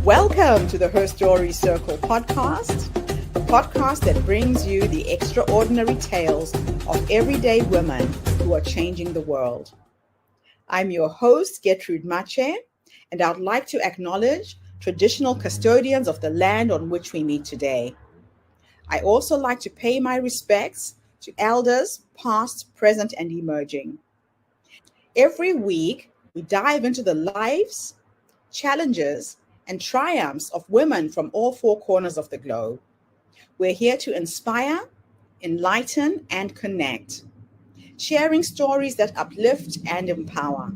Welcome to the Her Story Circle podcast, the podcast that brings you the extraordinary tales of everyday women who are changing the world. I'm your host, Gertrude Mache, and I'd like to acknowledge traditional custodians of the land on which we meet today. I also like to pay my respects to elders, past, present, and emerging. Every week, we dive into the lives, challenges, and triumphs of women from all four corners of the globe. We're here to inspire, enlighten, and connect, sharing stories that uplift and empower.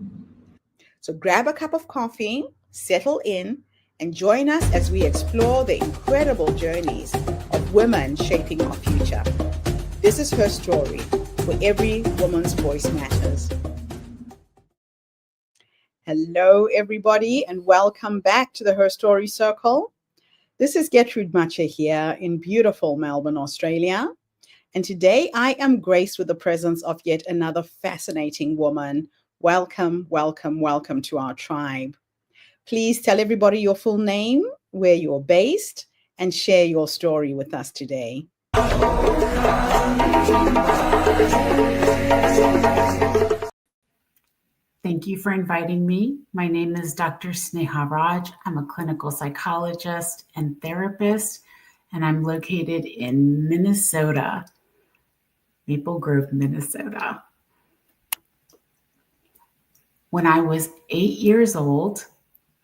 So grab a cup of coffee, settle in, and join us as we explore the incredible journeys of women shaping our future. This is Her Story, where every woman's voice matters. Hello, everybody, and welcome back to the Her Story Circle. This is Gertrude Mache here in beautiful Melbourne, Australia. And today I am graced with the presence of yet another fascinating woman. Welcome, welcome, welcome to our tribe. Please tell everybody your full name, where you're based, and share your story with us today. Thank you for inviting me. My name is Dr. Sneha Raj. I'm a clinical psychologist and therapist, and I'm located in Minnesota, Maple Grove, Minnesota. When I was 8 years old,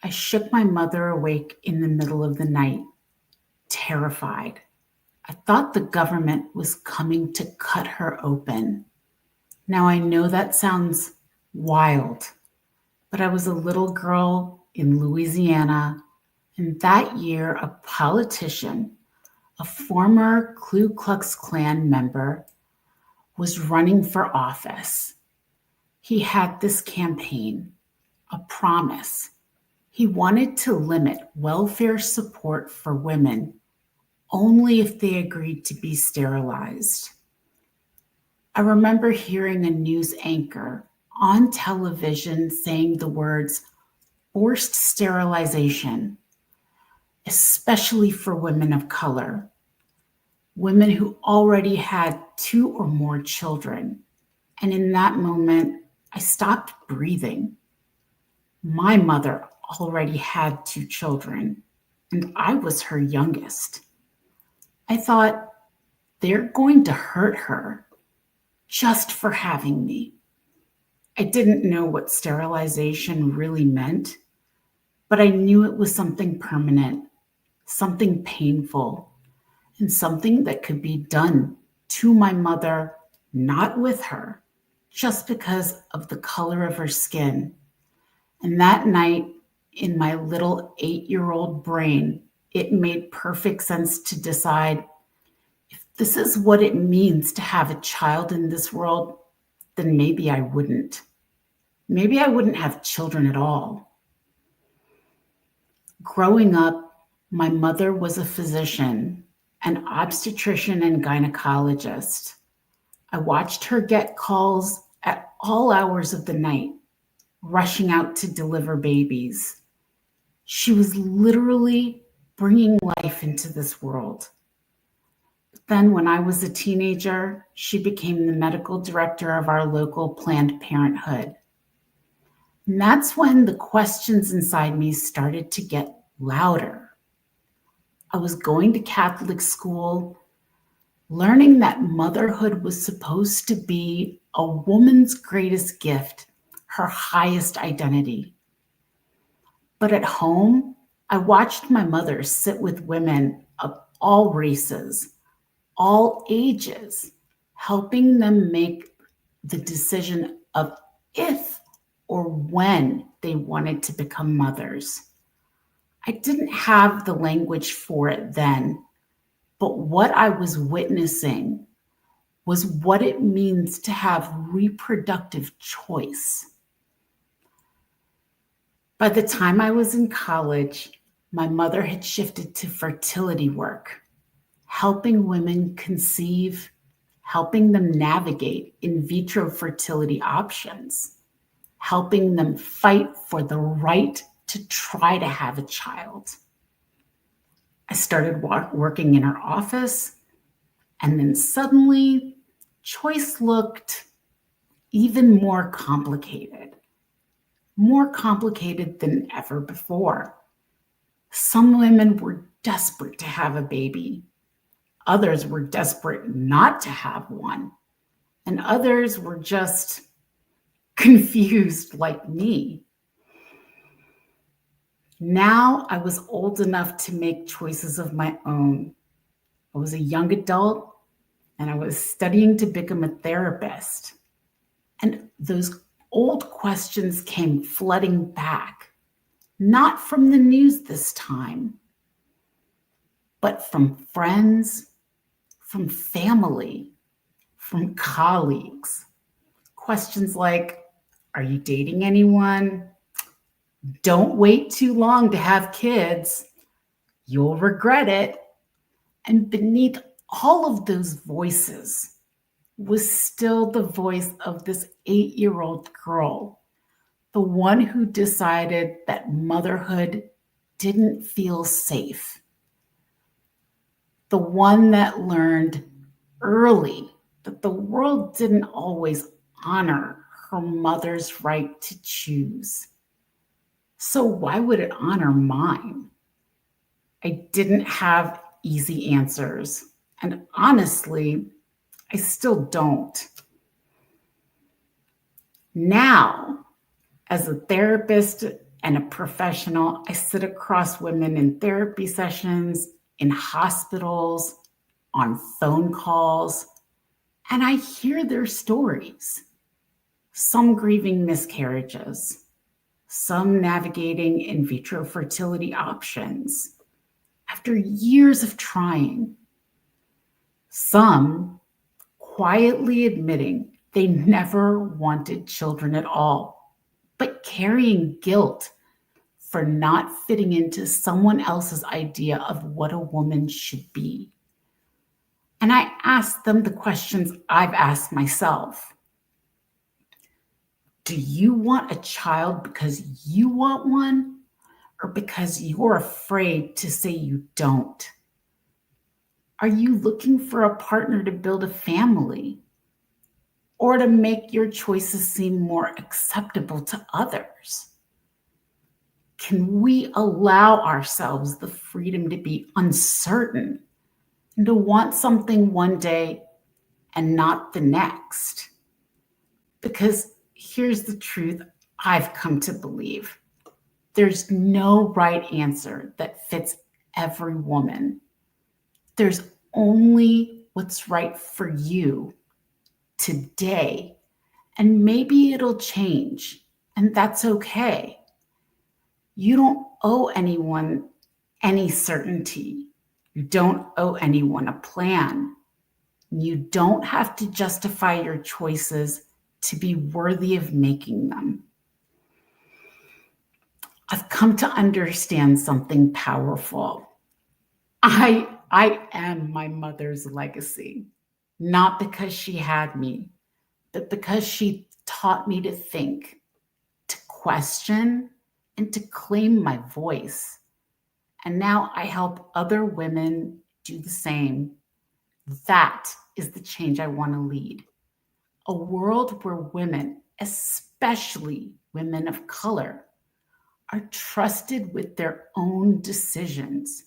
I shook my mother awake in the middle of the night, terrified. I thought the government was coming to cut her open. Now I know that sounds wild, but I was a little girl in Louisiana, and that year a politician, a former Ku Klux Klan member, was running for office. He had this campaign, a promise. He wanted to limit welfare support for women only if they agreed to be sterilized. I remember hearing a news anchor on television saying the words forced sterilization, especially for women of color, women who already had 2 or more children. And in that moment, I stopped breathing. My mother already had 2 children, and I was her youngest. I thought, they're going to hurt her just for having me. I didn't know what sterilization really meant, but I knew it was something permanent, something painful, and something that could be done to my mother, not with her, just because of the color of her skin. And that night, in my little 8-year-old brain, it made perfect sense to decide, if this is what it means to have a child in this world, then maybe I wouldn't. Maybe I wouldn't have children at all. Growing up, my mother was a physician, an obstetrician and gynecologist. I watched her get calls at all hours of the night, rushing out to deliver babies. She was literally bringing life into this world. Then when I was a teenager, she became the medical director of our local Planned Parenthood. And that's when the questions inside me started to get louder. I was going to Catholic school, learning that motherhood was supposed to be a woman's greatest gift, her highest identity. But at home, I watched my mother sit with women of all races, all ages, helping them make the decision of if or when they wanted to become mothers. I didn't have the language for it then, but what I was witnessing was what it means to have reproductive choice. By the time I was in college, my mother had shifted to fertility work, helping women conceive, helping them navigate in vitro fertility options, helping them fight for the right to try to have a child. I started working in her office, and then suddenly, choice looked even more complicated than ever before. Some women were desperate to have a baby. Others were desperate not to have one. And others were just confused like me. Now I was old enough to make choices of my own. I was a young adult and I was studying to become a therapist. And those old questions came flooding back, not from the news this time, but from friends, from family, from colleagues. Questions like, are you dating anyone? Don't wait too long to have kids. You'll regret it. And beneath all of those voices was still the voice of this 8-year-old girl, the one who decided that motherhood didn't feel safe, the one that learned early that the world didn't always honor her mother's right to choose. So why would it honor mine? I didn't have easy answers. And honestly, I still don't. Now, as a therapist and a professional, I sit across women in therapy sessions, in hospitals, on phone calls, and I hear their stories. Some grieving miscarriages, some navigating in vitro fertility options after years of trying, some quietly admitting they never wanted children at all, but carrying guilt for not fitting into someone else's idea of what a woman should be. And I asked them the questions I've asked myself. Do you want a child because you want one, or because you're afraid to say you don't? Are you looking for a partner to build a family, or to make your choices seem more acceptable to others? Can we allow ourselves the freedom to be uncertain and to want something one day and not the next? Because here's the truth I've come to believe. There's no right answer that fits every woman. There's only what's right for you today. And maybe it'll change, and that's okay. You don't owe anyone any certainty. You don't owe anyone a plan. You don't have to justify your choices to be worthy of making them. I've come to understand something powerful. I am my mother's legacy, not because she had me, but because she taught me to think, to question, and to claim my voice. And now I help other women do the same. That is the change I want to lead. A world where women, especially women of color, are trusted with their own decisions,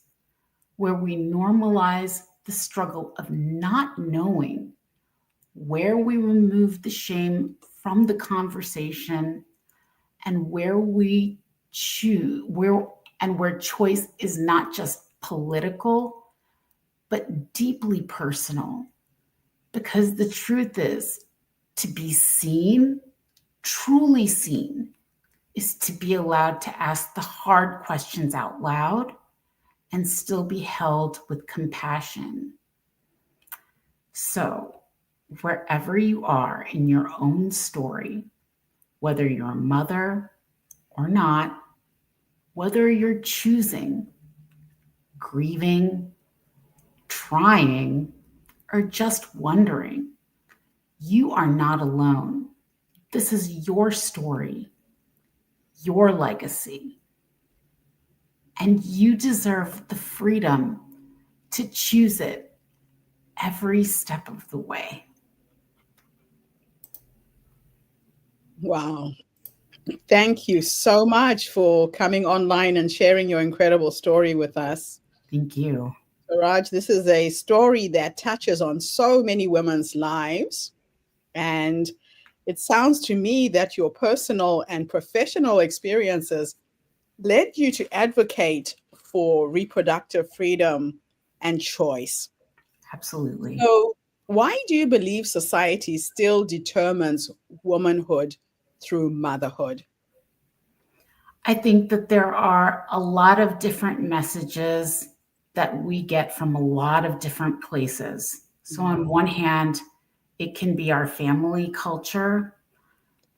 where we normalize the struggle of not knowing, where we remove the shame from the conversation, and where we choose, where choice is not just political, but deeply personal. Because the truth is, to be seen, truly seen, is to be allowed to ask the hard questions out loud and still be held with compassion. So, wherever you are in your own story, whether you're a mother or not, whether you're choosing, grieving, trying, or just wondering, you are not alone. This is your story, your legacy, and you deserve the freedom to choose it every step of the way. Wow. Thank you so much for coming online and sharing your incredible story with us. Thank you. Raj, this is a story that touches on so many women's lives. And it sounds to me that your personal and professional experiences led you to advocate for reproductive freedom and choice. Absolutely. So, why do you believe society still determines womanhood through motherhood? I think that there are a lot of different messages that we get from a lot of different places. So, on one hand, it can be our family culture,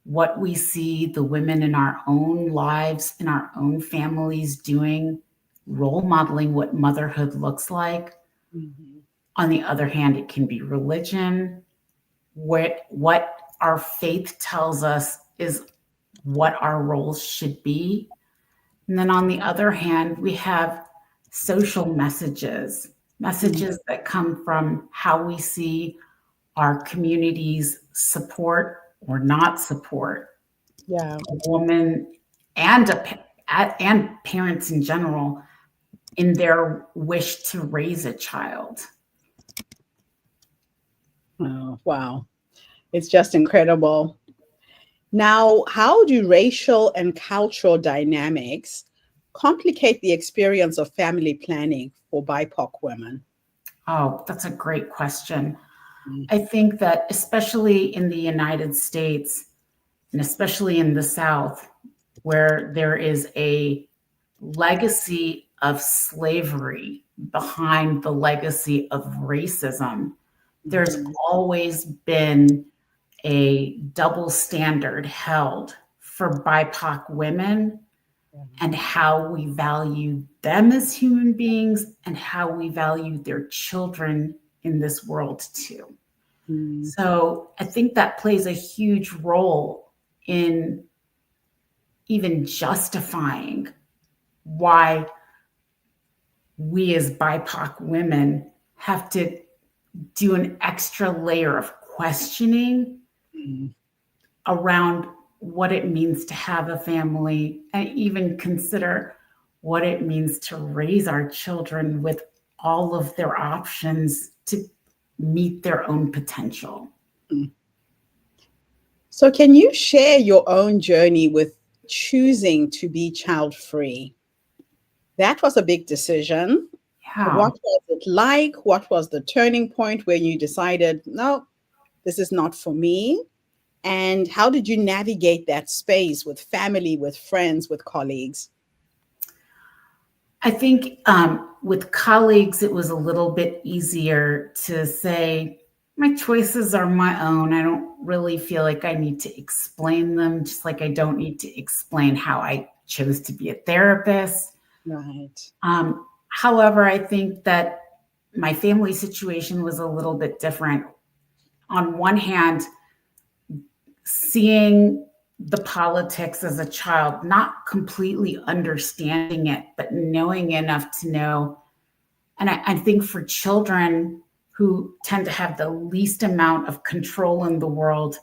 what we see the women in our own lives, in our own families doing, role modeling what motherhood looks like. Mhm. On the other hand, it can be religion, what our faith tells us is what our roles should be. And then on the other hand, we have social messages that come from how we see our communities support or not support Yeah. a woman and and parents in general in their wish to raise a child. Oh, wow. It's just incredible. Now, how do racial and cultural dynamics complicate the experience of family planning for BIPOC women? Oh, that's a great question. Mm. I think that especially in the United States and especially in the South, where there is a legacy of slavery behind the legacy of racism, there's Mhm. always been a double standard held for BIPOC women and how we value them as human beings and how we value their children in this world too. Mm. So I think that plays a huge role in even justifying why we as BIPOC women have to do an extra layer of questioning Mm. around what it means to have a family and even consider what it means to raise our children with all of their options to meet their own potential. Mm. So, can you share your own journey with choosing to be child free? That was a big decision. Yeah. What was it like? What was the turning point where you decided, no, this is not for me? And how did you navigate that space with family, with friends, with colleagues? I think with colleagues, it was a little bit easier to say, my choices are my own. I don't really feel like I need to explain them, just like I don't need to explain how I chose to be a therapist. Right. However, I think that my family situation was a little bit different. On one hand, seeing the politics as a child, not completely understanding it, but knowing enough to know. And I think for children who tend to have the least amount of control in the world,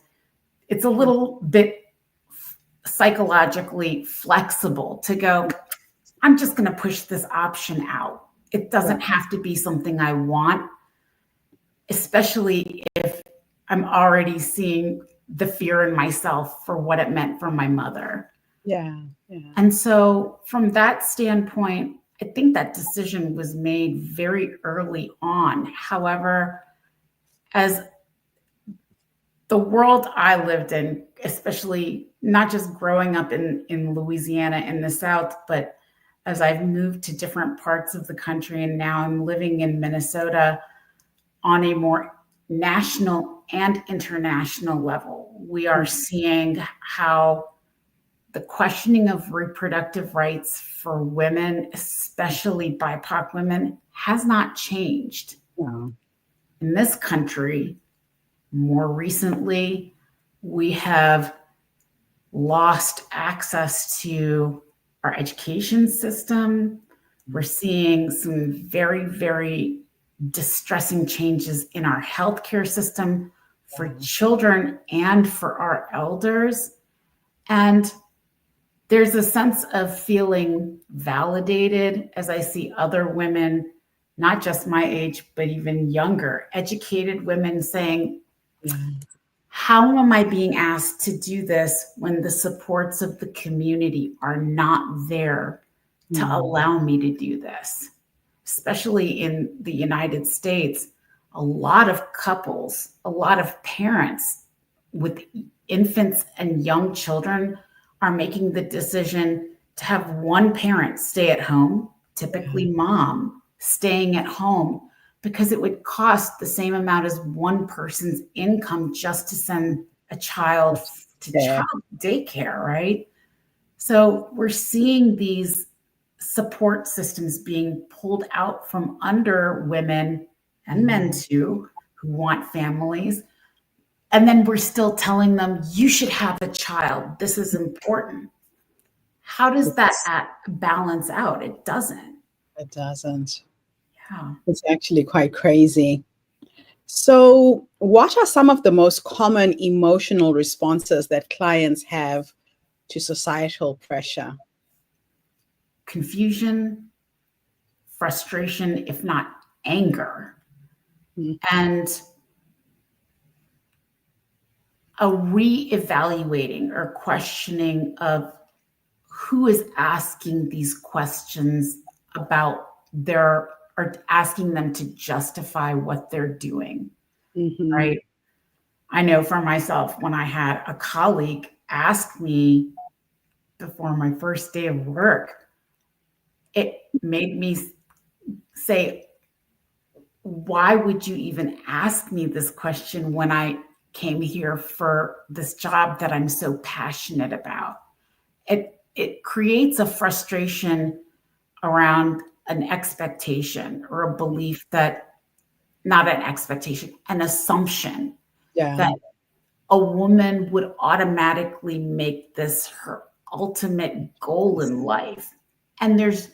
it's a little bit psychologically flexible to go, I'm just going to push this option out. It doesn't have to be something I want, especially if I'm already seeing the fear in myself for what it meant for my mother. Yeah. Yeah. And so, from that standpoint, I think that decision was made very early on. However, as the world I lived in, especially not just growing up in Louisiana in the South, but as I've moved to different parts of the country and now I'm living in Minnesota on a more national and international level, we are seeing how the questioning of reproductive rights for women, especially BIPOC women, has not changed. Yeah. In this country, more recently, we have lost access to our education system. We're seeing some very, very distressing changes in our healthcare system for children and for our elders. And there's a sense of feeling validated as I see other women, not just my age, but even younger, educated women saying, how am I being asked to do this when the supports of the community are not there to allow me to do this? Especially in the United States, a lot of couples, a lot of parents with infants and young children are making the decision to have one parent stay at home, typically mom, staying at home, because it would cost the same amount as one person's income just to send a child to child daycare, right? So we're seeing these support systems being pulled out from under women and men too, who want families. And then we're still telling them, you should have a child. This is important. How does that balance out? It doesn't. It doesn't. Yeah. It's actually quite crazy. So, what are some of the most common emotional responses that clients have to societal pressure? Confusion, frustration, if not anger, and a re-evaluating or questioning of who is asking these questions about their, or asking them to justify what they're doing, right? I know for myself, when I had a colleague ask me before my first day of work, it made me say, why would you even ask me this question when I came here for this job that I'm so passionate about? It creates a frustration around an expectation or a belief that, not an expectation, an assumption that a woman would automatically make this her ultimate goal in life. And there's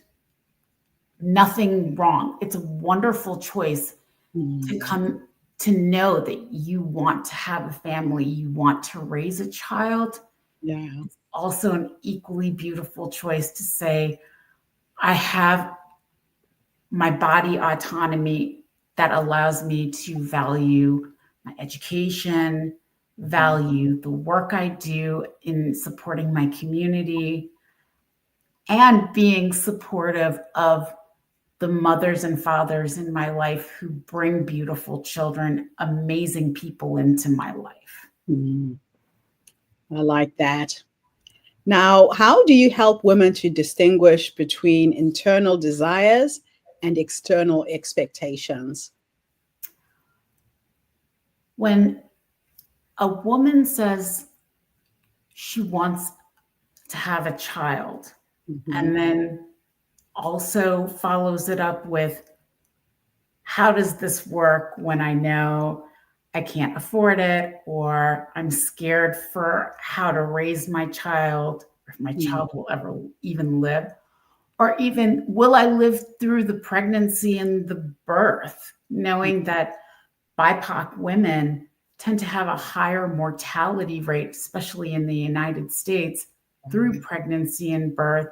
nothing wrong. It's a wonderful choice to come to know that you want to have a family, you want to raise a child. It's also an equally beautiful choice to say, I have my body autonomy that allows me to value my education, value the work I do in supporting my community, and being supportive of the mothers and fathers in my life who bring beautiful children, amazing people into my life. I like that. Now, how do you help women to distinguish between internal desires and external expectations? When a woman says she wants to have a child, and then also follows it up with, how does this work when I know I can't afford it, or I'm scared for how to raise my child, or if my child will ever even live, or even will I live through the pregnancy and the birth, knowing that BIPOC women tend to have a higher mortality rate, especially in the United States, through pregnancy and birth.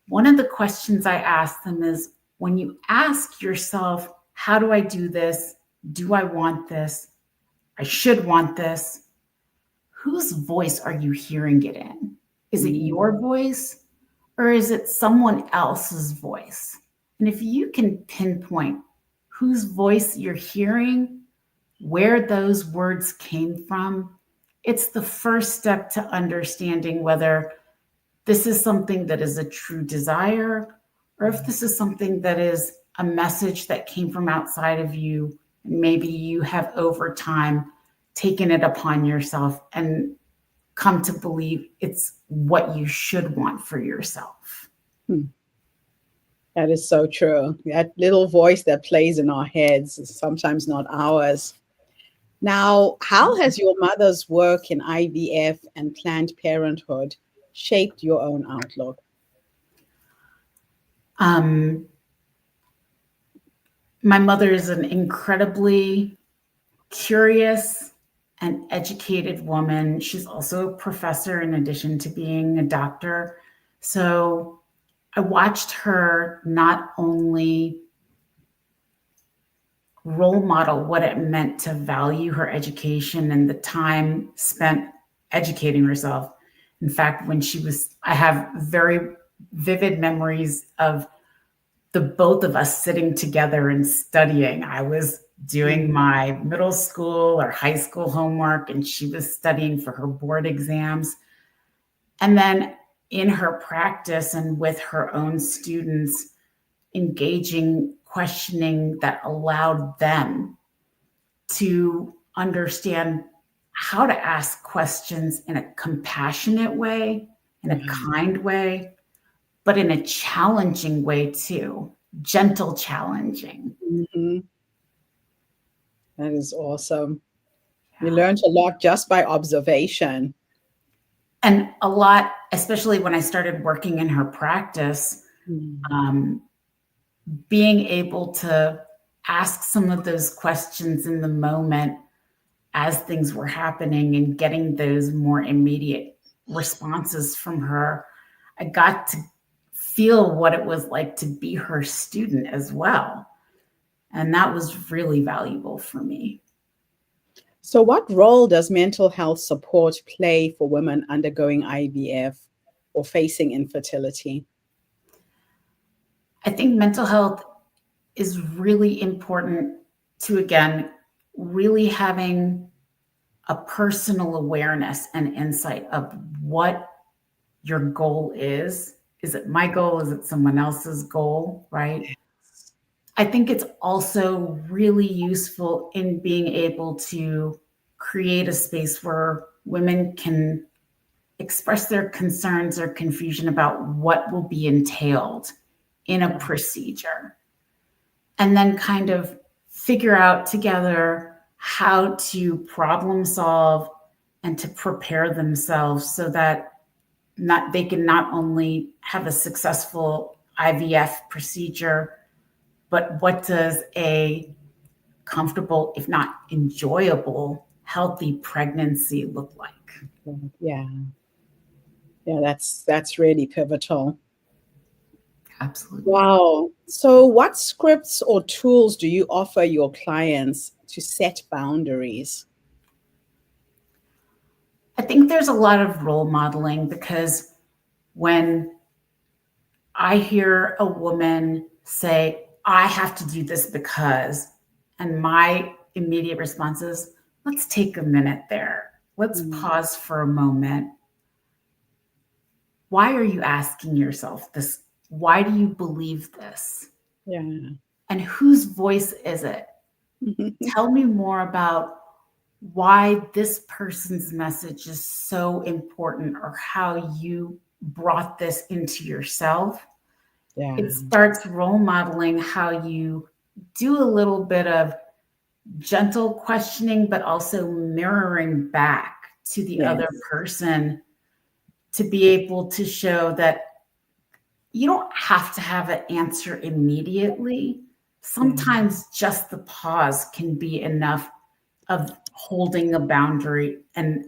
One of the questions I ask them is, when you ask yourself, how do I do this? Do I want this? I should want this. Whose voice are you hearing it in? Is it your voice, or is it someone else's voice? And if you can pinpoint whose voice you're hearing, where those words came from, it's the first step to understanding whether this is something that is a true desire, or if this is something that is a message that came from outside of you. Maybe you have over time taken it upon yourself and come to believe it's what you should want for yourself. That is so true. That little voice that plays in our heads is sometimes not ours. Now, how has your mother's work in IVF and Planned Parenthood shaped your own outlook? My mother is an incredibly curious and educated woman. She's also a professor in addition to being a doctor. So I watched her not only role model what it meant to value her education and the time spent educating herself. In fact, I have very vivid memories of the both of us sitting together and studying. I was doing my middle school or high school homework, and she was studying for her board exams. And then in her practice and with her own students, engaging questioning that allowed them to understand how to ask questions in a compassionate way, in a kind way, but in a challenging way too, gentle challenging. Mm-hmm. That is awesome. You learned a lot just by observation. And a lot, especially when I started working in her practice, being able to ask some of those questions in the moment as things were happening and getting those more immediate responses from her, I got to feel what it was like to be her student as well. And that was really valuable for me. So, what role does mental health support play for women undergoing IVF or facing infertility? I think mental health is really important to, again, really having a personal awareness and insight of what your goal is. Is it my goal? Is it someone else's goal? Right? I think it's also really useful in being able to create a space where women can express their concerns or confusion about what will be entailed in a procedure, and then kind of figure out together how to problem solve and to prepare themselves so that they can not only have a successful IVF procedure, but what does a comfortable, if not enjoyable, healthy pregnancy look like? Yeah. Yeah, that's really pivotal. Absolutely. Wow. So, what scripts or tools do you offer your clients to set boundaries? I think there's a lot of role modeling, because when I hear a woman say, I have to do this because, and my immediate response is, let's take a minute there. Let's pause for a moment. Why are you asking yourself this? Why do you believe this? Yeah. And whose voice is it? Tell me more about why this person's message is so important, or how you brought this into yourself. Yeah. It starts role modeling how you do a little bit of gentle questioning, but also mirroring back to the other person to be able to show that you don't have to have an answer immediately. Sometimes just the pause can be enough of holding a boundary and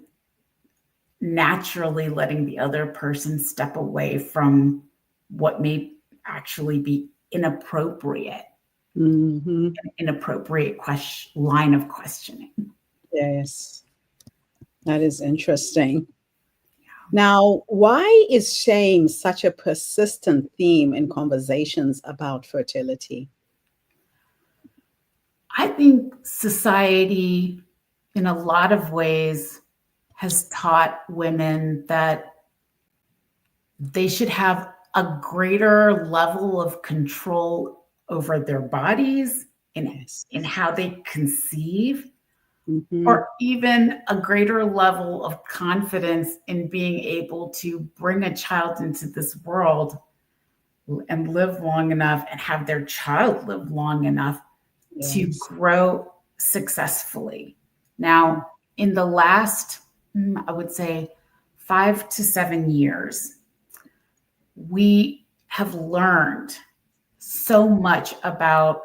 naturally letting the other person step away from what may actually be inappropriate, inappropriate line of questioning. Yes, that is interesting. Now, why is shame such a persistent theme in conversations about fertility? I think society, in a lot of ways, has taught women that they should have a greater level of control over their bodies and in how they conceive, or even a greater level of confidence in being able to bring a child into this world and live long enough and have their child live long enough to grow successfully. Now, in the last, I would say, 5 to 7 years, we have learned so much about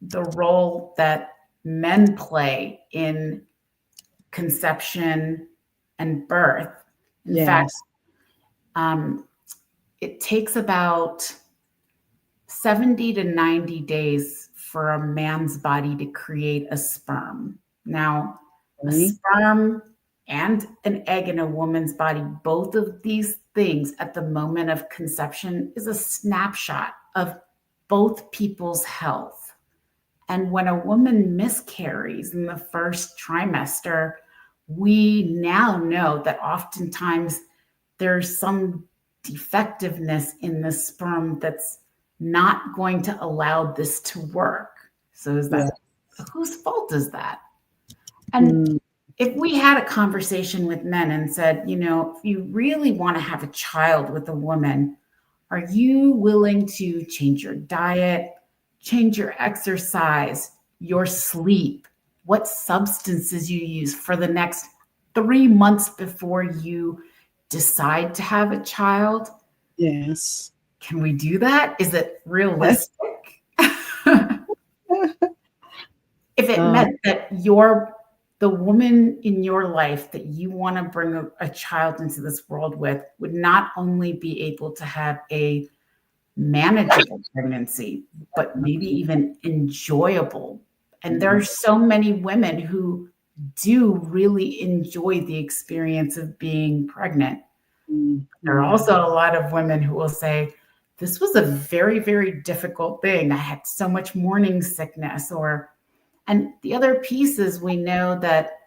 the role that men play in conception and birth. In fact, it takes about 70 to 90 days for a man's body to create a sperm. Now, a sperm and an egg in a woman's body, both of these things at the moment of conception is a snapshot of both people's health. And when a woman miscarries in the first trimester, we now know that oftentimes there's some defectiveness in the sperm that's not going to allow this to work. So is that whose fault is that? And if we had a conversation with men and said, you know, if you really want to have a child with a woman, are you willing to change your diet, change your exercise, your sleep, what substances you use for the next 3 months before you decide to have a child? Yes. Can we do that? Is it realistic? If it meant that the woman in your life that you want to bring a child into this world with would not only be able to have a manageable pregnancy, but maybe even enjoyable. And there are so many women who do really enjoy the experience of being pregnant. There are also a lot of women who will say, this was a very, very difficult thing. I had so much morning sickness. And the other piece is we know that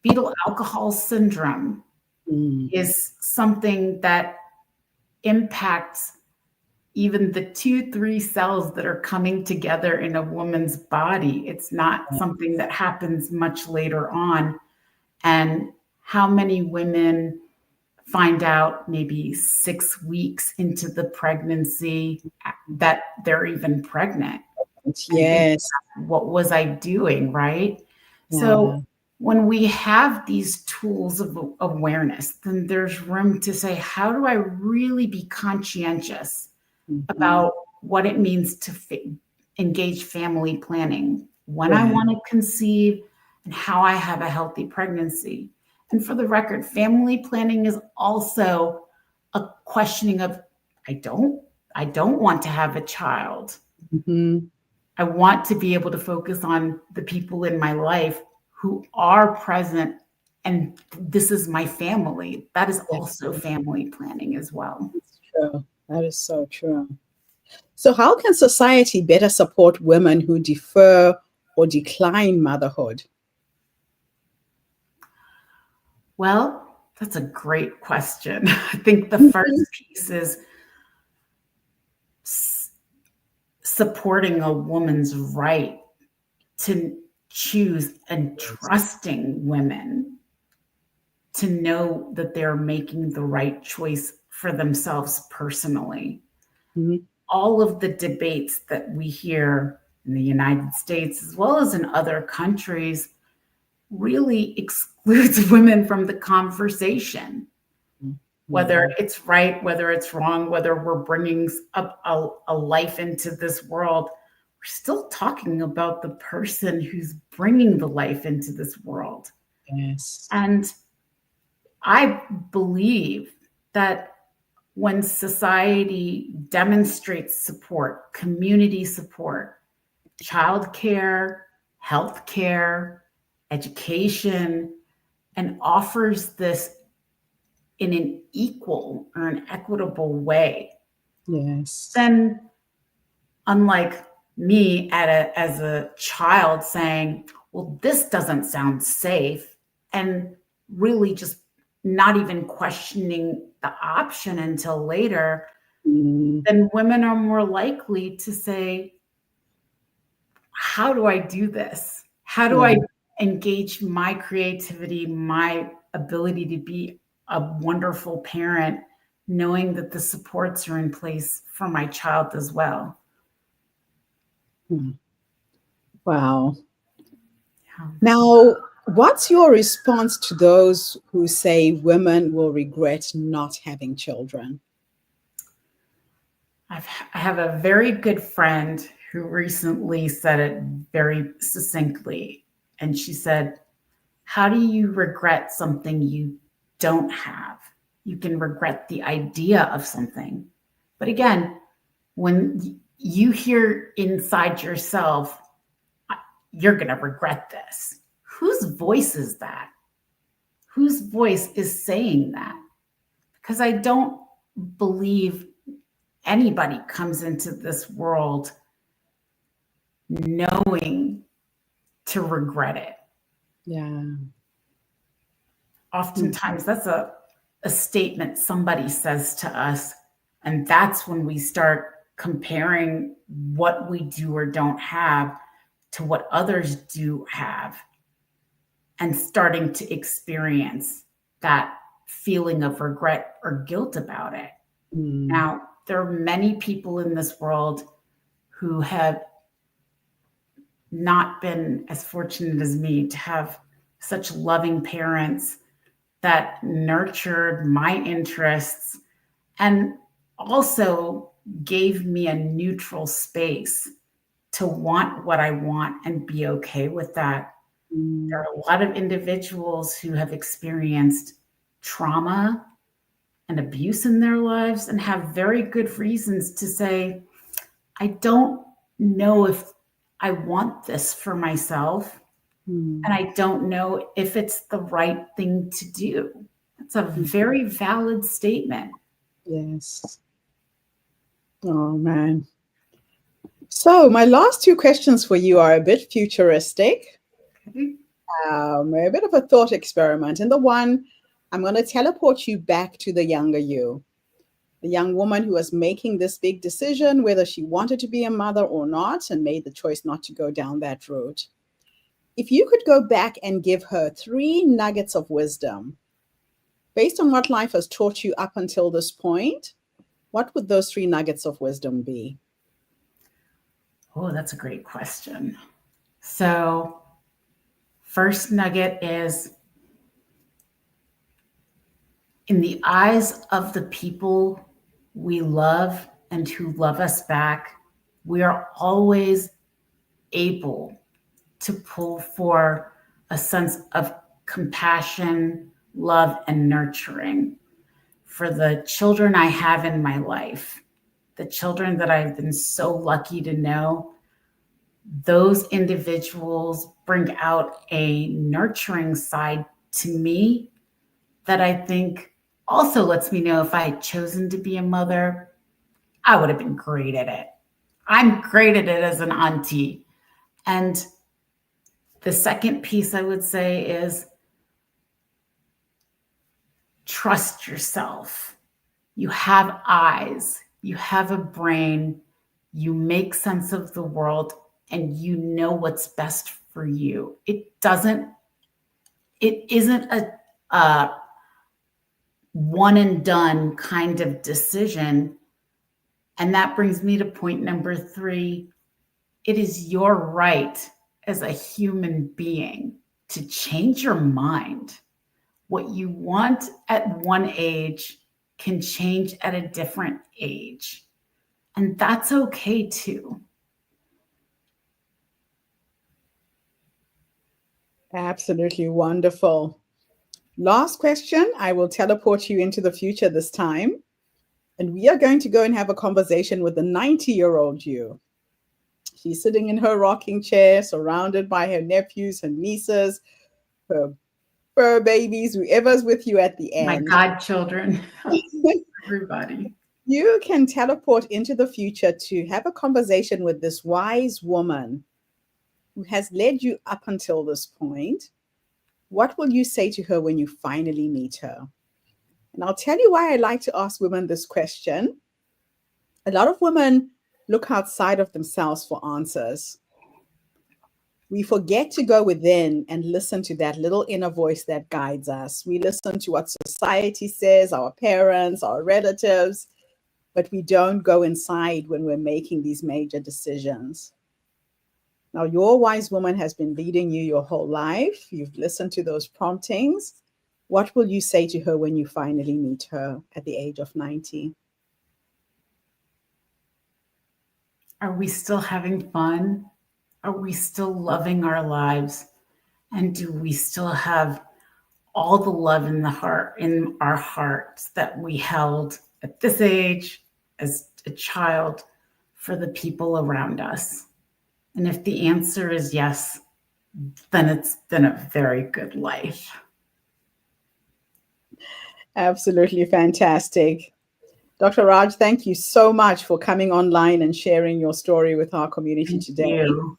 fetal alcohol syndrome is something that impacts even the 2-3 cells that are coming together in a woman's body. It's not something that happens much later on. And how many women find out maybe 6 weeks into the pregnancy that they're even pregnant? Yes. What was I doing, right? So when we have these tools of awareness, then there's room to say, how do I really be conscientious about what it means to engage family planning when I want to conceive and how I have a healthy pregnancy? And for the record, family planning is also a questioning of, I don't want to have a child. I want to be able to focus on the people in my life who are present, and this is my family. That is also family planning as well. That's true. That is so true. So how can society better support women who defer or decline motherhood? Well, that's a great question. I think the first piece is supporting a woman's right to choose and trusting women to know that they're making the right choice for themselves personally. All of the debates that we hear in the United States, as well as in other countries, really excludes women from the conversation. Whether it's right, whether it's wrong, whether we're bringing up a life into this world, we're still talking about the person who's bringing the life into this world. Yes. And I believe that when society demonstrates support, community support, childcare, healthcare, education, and offers this in an equal or an equitable way, then unlike me as a child saying, well, this doesn't sound safe, and really just not even questioning the option until later, then women are more likely to say, how do I do this? How do I engage my creativity, my ability to be a wonderful parent, knowing that the supports are in place for my child as well? Wow. Now, what's your response to those who say women will regret not having children? I have a very good friend who recently said it very succinctly. And she said, how do you regret something you don't have? You can regret the idea of something. But again, when you hear inside yourself, you're going to regret this, whose voice is that? Whose voice is saying that? Because I don't believe anybody comes into this world knowing to regret it. Yeah. Oftentimes that's a statement somebody says to us, and that's when we start comparing what we do or don't have to what others do have, and starting to experience that feeling of regret or guilt about it. Now, there are many people in this world who have not been as fortunate as me to have such loving parents that nurtured my interests and also gave me a neutral space to want what I want and be okay with that. There are a lot of individuals who have experienced trauma and abuse in their lives and have very good reasons to say, I don't know if I want this for myself. And I don't know if it's the right thing to do. That's a very valid statement. Yes. Oh, man. So my last two questions for you are a bit futuristic, Okay. a bit of a thought experiment. And the one, I'm going to teleport you back to the younger you, the young woman who was making this big decision, whether she wanted to be a mother or not, and made the choice not to go down that route. If you could go back and give her 3 nuggets of wisdom, based on what life has taught you up until this point, what would those 3 nuggets of wisdom be? Oh, that's a great question. So, first nugget is, in the eyes of the people we love and who love us back, we are always able to pull for a sense of compassion, love, and nurturing for the children I have in my life, the children that I've been so lucky to know. Those individuals bring out a nurturing side to me that I think also lets me know if I had chosen to be a mother, I would have been great at it. I'm great at it as an auntie. And the second piece I would say is trust yourself. You have eyes, you have a brain, you make sense of the world, and you know what's best for you. It isn't a one and done kind of decision. And that brings me to point number 3. It is your right as a human being to change your mind. What you want at one age can change at a different age. And that's okay too. Absolutely wonderful. Last question. I will teleport you into the future this time. And we are going to go and have a conversation with the 90-year-old you. She's sitting in her rocking chair, surrounded by her nephews, her nieces, her fur babies, whoever's with you at the My end. godchildren, everybody. You can teleport into the future to have a conversation with this wise woman who has led you up until this point. What will you say to her when you finally meet her? And I'll tell you why I like to ask women this question. A lot of women look outside of themselves for answers. We forget to go within and listen to that little inner voice that guides us. We listen to what society says, our parents, our relatives, but we don't go inside when we're making these major decisions. Now, your wise woman has been leading you your whole life. You've listened to those promptings. What will you say to her when you finally meet her at the age of 90? Are we still having fun? Are we still loving our lives? And do we still have all the love in our hearts that we held at this age as a child for the people around us? And if the answer is yes, then it's been a very good life. Absolutely fantastic. Dr. Raj, thank you so much for coming online and sharing your story with our community Thank today. you.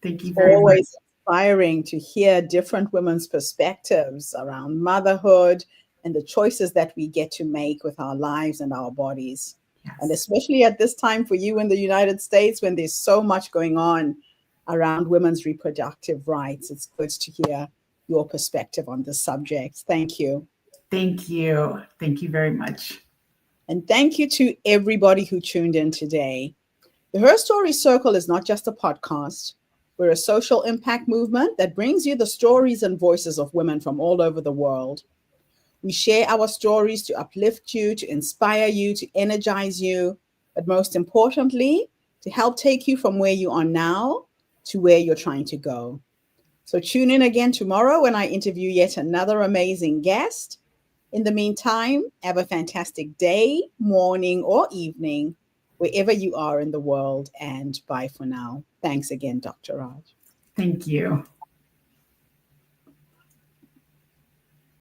Thank you It's very much. always inspiring to hear different women's perspectives around motherhood and the choices that we get to make with our lives and our bodies. And Yes. especially at this time for you in the United States, when there's so much going on around women's reproductive rights, it's good to hear your perspective on this subject. Thank you. Thank you. Thank you very much. And thank you to everybody who tuned in today. The Her Story Circle is not just a podcast. We're a social impact movement that brings you the stories and voices of women from all over the world. We share our stories to uplift you, to inspire you, to energize you, but most importantly, to help take you from where you are now to where you're trying to go. So tune in again tomorrow when I interview yet another amazing guest. In the meantime, have a fantastic day, morning, or evening, wherever you are in the world. And bye for now. Thanks again, Dr. Raj. Thank you.